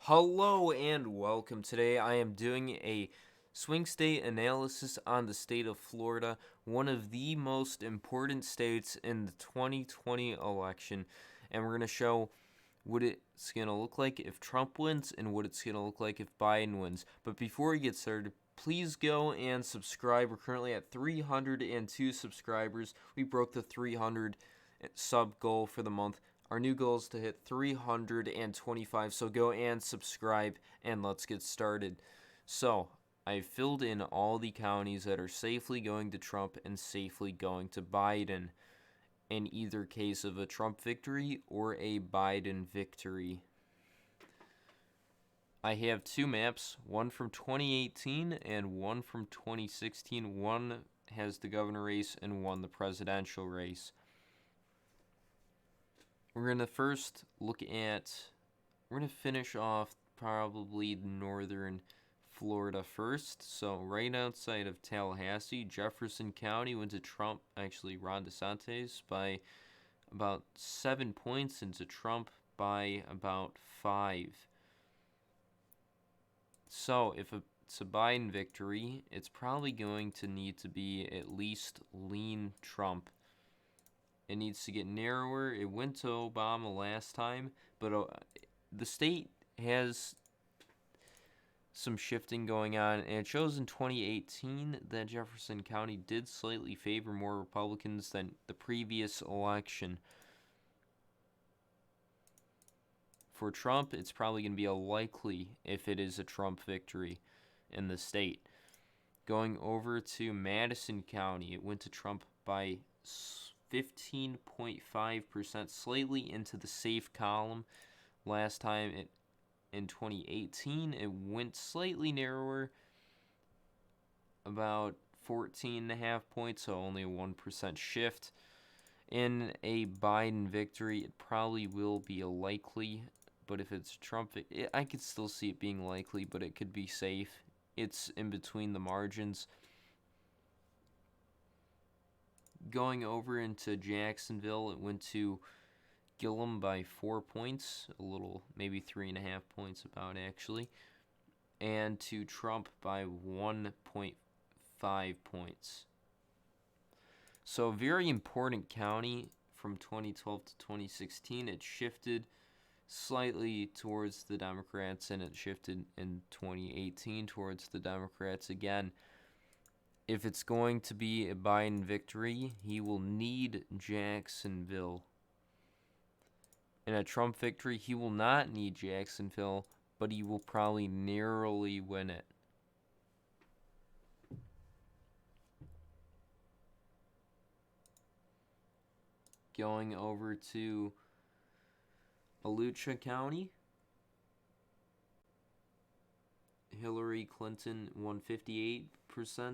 Hello and welcome. Today I am doing a swing state analysis on the state of Florida, one of the most important states in the 2020 election, and we're going to show what it's going to look like if Trump wins and what it's going to look like if Biden wins. But before we get started, please go and subscribe. We're currently at 302 subscribers. We broke the 300 sub goal for the month. Our new goal is to hit 325, so go and subscribe, and let's get started. So, I filled in all the counties that are safely going to Trump and safely going to Biden, in either case of a Trump victory or a Biden victory. I have two maps, one from 2018 and one from 2016. One has the governor race and one the presidential race. We're going to first we're going to finish off probably northern Florida first. So right outside of Tallahassee, Jefferson County went to Trump, actually Ron DeSantis, by about 7 points, and to Trump by about 5. So if it's a Biden victory, it's probably going to need to be at least lean Trump. It needs to get narrower. It went to Obama last time, but the state has some shifting going on, and it shows in 2018 that Jefferson County did slightly favor more Republicans than the previous election. For Trump, it's probably going to be a likely if it is a Trump victory in the state. Going over to Madison County, it went to Trump by 15.5%, slightly into the safe column. Last time in 2018, it went slightly narrower, about 14.5 points, so only a 1% shift. In a Biden victory, it probably will be a likely, but if it's Trump, I could still see it being likely, but it could be safe. It's in between the margins. Going over into Jacksonville, it went to Gillum by 4 points, a little, maybe 3.5 points about actually, and to Trump by 1.5 points. So a very important county from 2012 to 2016. It shifted slightly towards the Democrats, and it shifted in 2018 towards the Democrats again. If it's going to be a Biden victory, he will need Jacksonville. In a Trump victory, he will not need Jacksonville, but he will probably narrowly win it. Going over to Alachua County, Hillary Clinton won 58%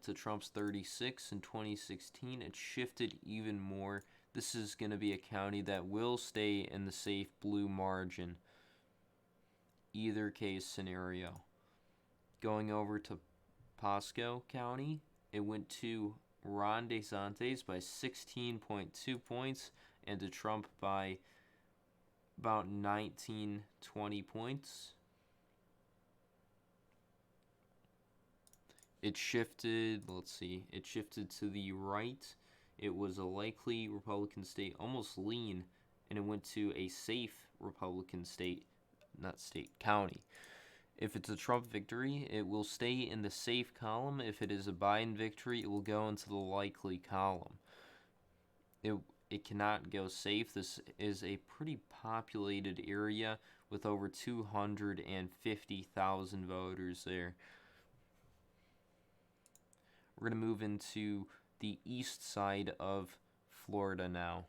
to Trump's 36% in 2016. It shifted even more. This is going to be a county that will stay in the safe blue margin, either case scenario. Going over to Pasco County, it went to Ron DeSantis by 16.2 points and to Trump by about 19-20 points. It shifted, it shifted to the right. It was a likely Republican state, almost lean, and it went to a safe Republican state, county. If it's a Trump victory, it will stay in the safe column. If it is a Biden victory, it will go into the likely column. It cannot go safe. This is a pretty populated area with over 250,000 voters there. We're going to move into the east side of Florida now.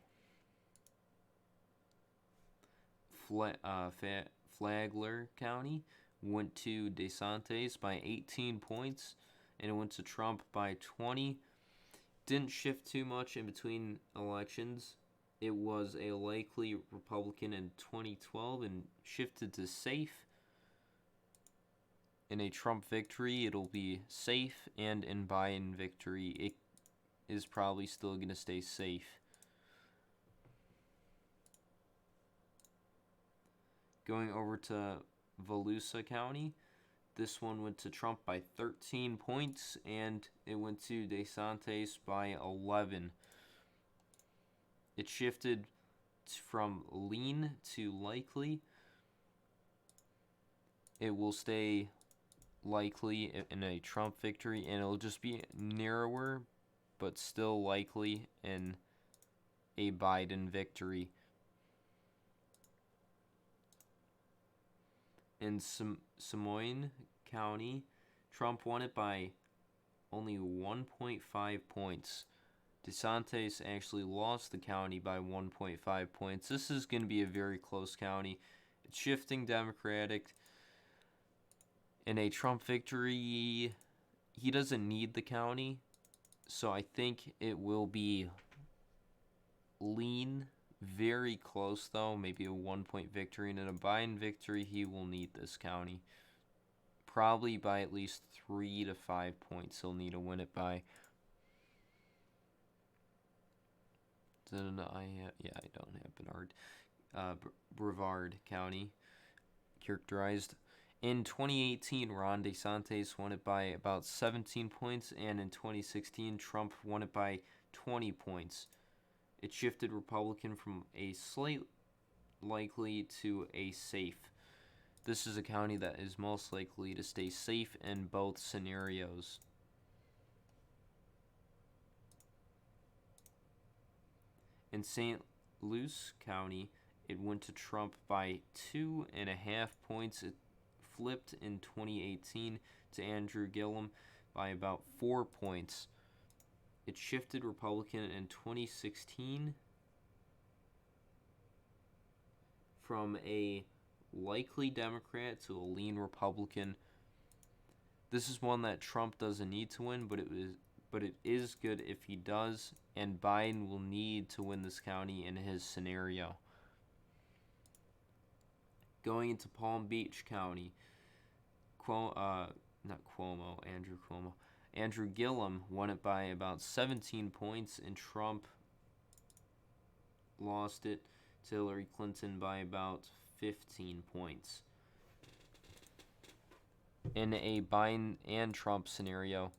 Flagler County went to DeSantis by 18 points, and it went to Trump by 20. Didn't shift too much in between elections. It was a likely Republican in 2012 and shifted to safe. In a Trump victory, it'll be safe, and in Biden victory, it is probably still going to stay safe. Going over to Volusia County. This one went to Trump by 13 points, and it went to DeSantis by 11. It shifted from lean to likely. It will stay likely in a Trump victory, and it'll just be narrower, but still likely in a Biden victory. In Simoine County, Trump won it by only 1.5 points. DeSantis actually lost the county by 1.5 points. This is going to be a very close county. It's shifting Democratic. In a Trump victory, he doesn't need the county, so I think it will be lean, very close though, maybe a 1-point victory. And in a Biden victory, he will need this county. Probably by at least 3 to 5 points he'll need to win it by. I don't have Bernard. Brevard County, characterized. In 2018, Ron DeSantis won it by about 17 points, and in 2016, Trump won it by 20 points. It shifted Republican from a slight likely to a safe. This is a county that is most likely to stay safe in both scenarios. In St. Louis County, it went to Trump by 2.5 points. It flipped in 2018 to Andrew Gillum by about 4 points. It shifted Republican in 2016 from a likely Democrat to a lean Republican. This is one that Trump doesn't need to win, but it is good if he does, and Biden will need to win this county in his scenario. Going into Palm Beach County, Andrew Gillum won it by about 17 points, and Trump lost it to Hillary Clinton by about 15 points. In a Biden and Trump scenario,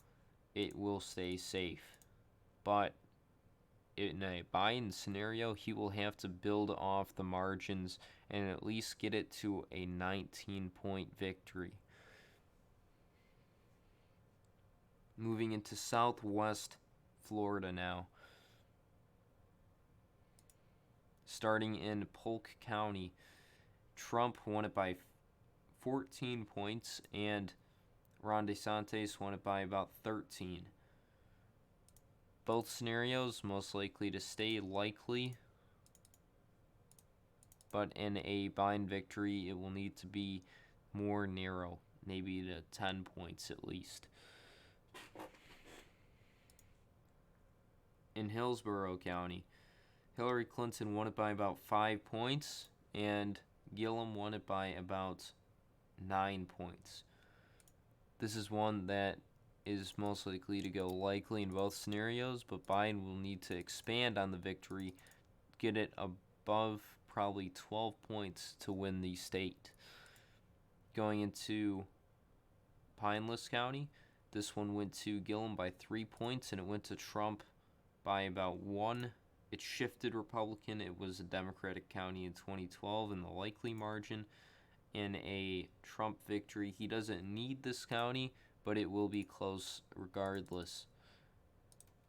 it will stay safe. But in a Biden scenario, he will have to build off the margins and at least get it to a 19-point victory. Moving into Southwest Florida now. Starting in Polk County, Trump won it by 14 points, and Ron DeSantis won it by about 13. Both scenarios most likely to stay likely, but in a Biden victory, it will need to be more narrow, maybe to 10 points at least. In Hillsborough County, Hillary Clinton won it by about 5 points, and Gillum won it by about 9 points. This is one that is most likely to go likely in both scenarios, but Biden will need to expand on the victory, get it above probably 12 points to win the state. Going into Pinellas County, this one went to Gillum by 3 points, and it went to Trump by about 1. It shifted Republican. It was a Democratic county in 2012 in the likely margin. In a Trump victory, he doesn't need this county, but it will be close regardless.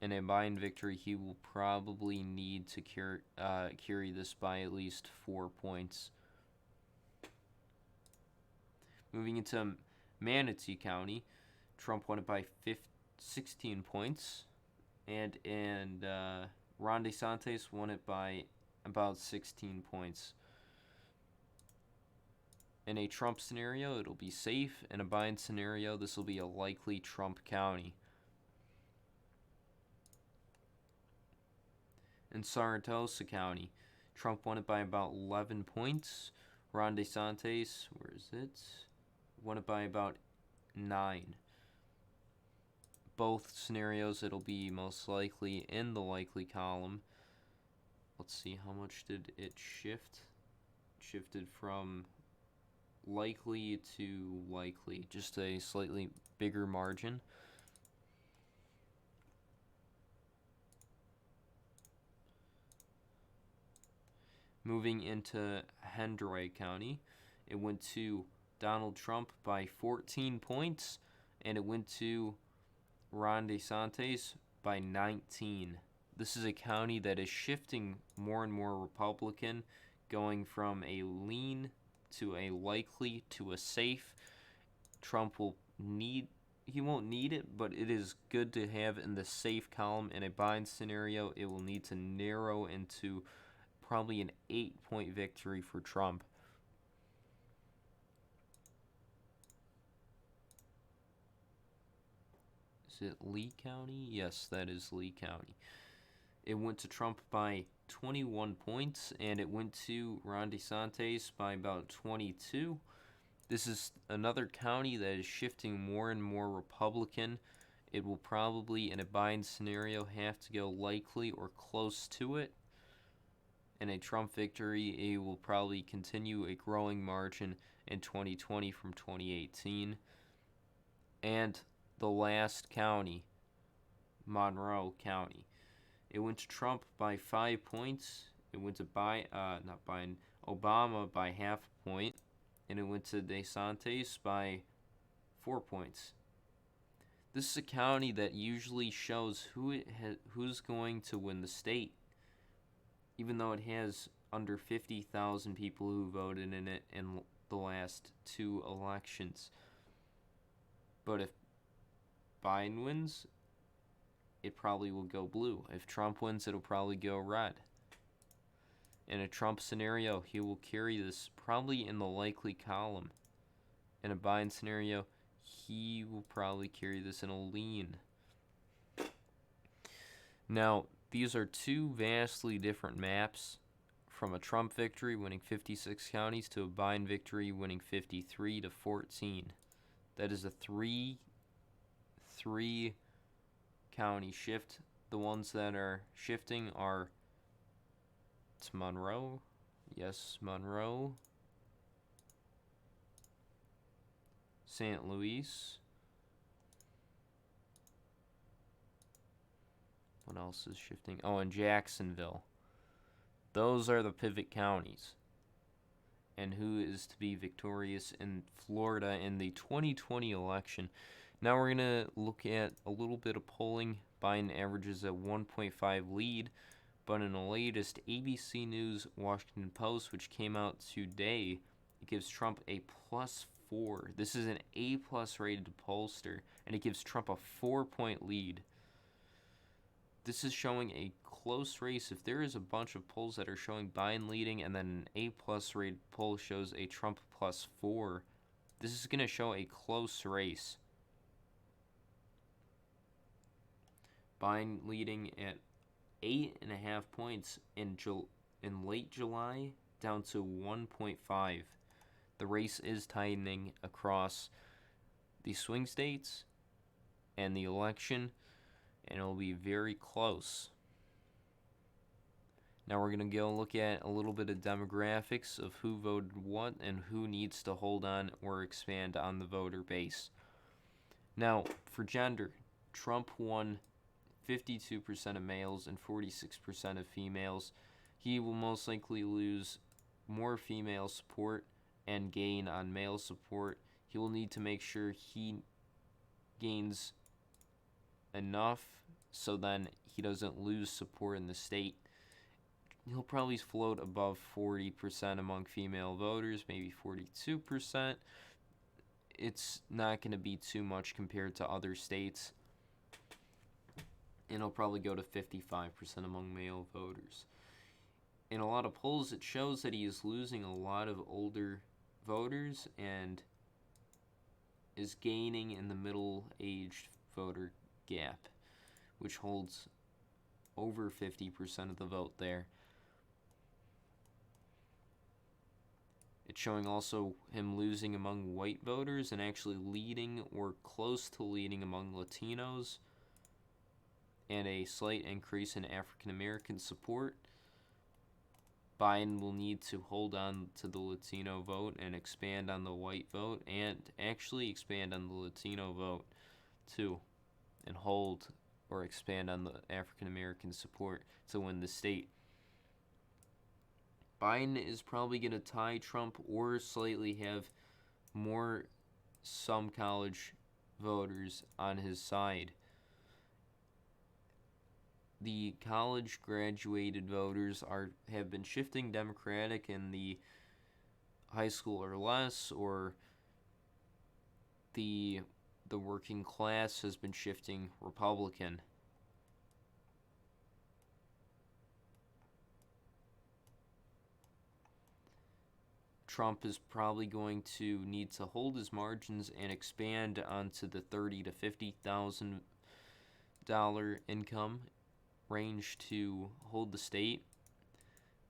In a Biden victory, he will probably need to carry this by at least 4 points. Moving into Manatee County, Trump won it by 16 points, and Ron DeSantis won it by about 16 points. In a Trump scenario, it'll be safe. In a Biden scenario, this will be a likely Trump county. In Saratoga County, Trump won it by about 11 points. Ron DeSantis, won it by about 9. Both scenarios, it'll be most likely in the likely column. Let's see, how much did it shift? It shifted from likely to likely, just a slightly bigger margin. Moving into Hendry County, it went to Donald Trump by 14 points, and it went to Ron DeSantis by 19. This is a county that is shifting more and more Republican, going from a lean to a likely to a safe. Trump he won't need it, but it is good to have in the safe column. In a bind scenario, it will need to narrow into probably an 8-point victory for Trump. Is it Lee County? Yes, that is Lee County. It went to Trump by 21 points, and it went to Ron DeSantis by about 22. This is another county that is shifting more and more Republican. It will probably, in a bind scenario, have to go likely or close to it. In a Trump victory, it will probably continue a growing margin in 2020 from 2018. And the last county, Monroe County. It went to Trump by 5 points. It went to Obama by half a point. And it went to DeSantis by 4 points. This is a county that usually shows who's going to win the state, even though it has under 50,000 people who voted in it in the last 2 elections. But if Biden wins, it probably will go blue. If Trump wins, it'll probably go red. In a Trump scenario, he will carry this probably in the likely column. In a Biden scenario, he will probably carry this in a lean. Now, these are 2 vastly different maps, from a Trump victory winning 56 counties to a Biden victory winning 53 to 14. That is a 3 county shift. The ones that are shifting are Monroe. Yes, Monroe. St. Louis. What else is shifting? Oh, and Jacksonville. Those are the pivot counties. And who is to be victorious in Florida in the 2020 election. Now we're going to look at a little bit of polling. Biden averages a 1.5 lead, but in the latest ABC News Washington Post, which came out today, it gives Trump a +4. This is an A+ rated pollster, and it gives Trump a 4-point lead. This is showing a close race. If there is a bunch of polls that are showing Biden leading and then an A+ rated poll shows a Trump +4, this is going to show a close race. Biden leading at 8.5 points in late July, down to 1.5. The race is tightening across the swing states and the election, and it'll be very close. Now we're going to go look at a little bit of demographics of who voted what and who needs to hold on or expand on the voter base. Now, for gender, Trump won 52% of males and 46% of females. He will most likely lose more female support and gain on male support. He will need to make sure he gains enough so then he doesn't lose support in the state. He'll probably float above 40% among female voters, maybe 42%. It's not going to be too much compared to other states. And he'll probably go to 55% among male voters. In a lot of polls, it shows that he is losing a lot of older voters and is gaining in the middle-aged voter gap, which holds over 50% of the vote there. It's showing also him losing among white voters and actually leading or close to leading among Latinos, and a slight increase in African American support. Biden will need to hold on to the Latino vote and expand on the white vote, and actually expand on the Latino vote too, and hold or expand on the African American support to win the state. Biden is probably going to tie Trump or slightly have more some college voters on his side. The college graduated voters have been shifting Democratic, and the high school or less, or the working class has been shifting Republican. Trump is probably going to need to hold his margins and expand onto the $30,000 to $50,000 income range to hold the state.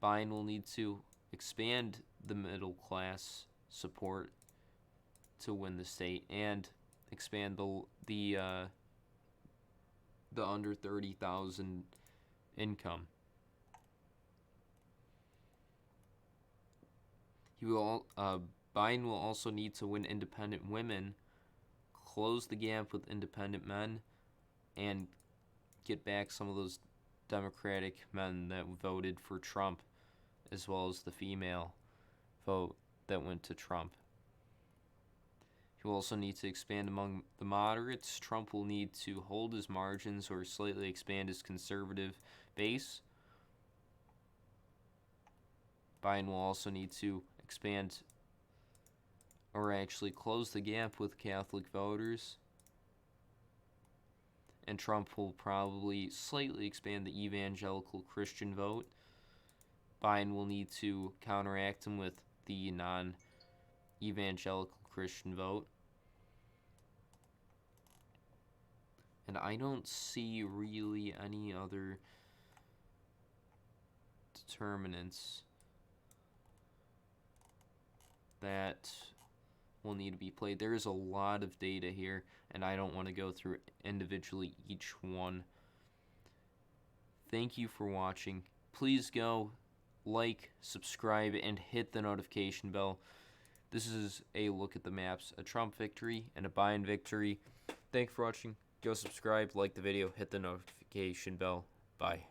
Biden will need to expand the middle class support to win the state, and expand the under 30,000 income. Biden will also need to win independent women, close the gap with independent men, and get back some of those Democratic men that voted for Trump, as well as the female vote that went to Trump. He will also need to expand among the moderates. Trump will need to hold his margins or slightly expand his conservative base. Biden will also need to expand or actually close the gap with Catholic voters. And Trump will probably slightly expand the evangelical Christian vote. Biden will need to counteract him with the non-evangelical Christian vote. And I don't see really any other determinants that will need to be played. There is a lot of data here, and I don't want to go through individually each one. Thank you for watching. Please go like, subscribe, and hit the notification bell. This is a look at the maps, a Trump victory and a Biden victory. Thanks for watching. Go subscribe, like the video, hit the notification bell. Bye.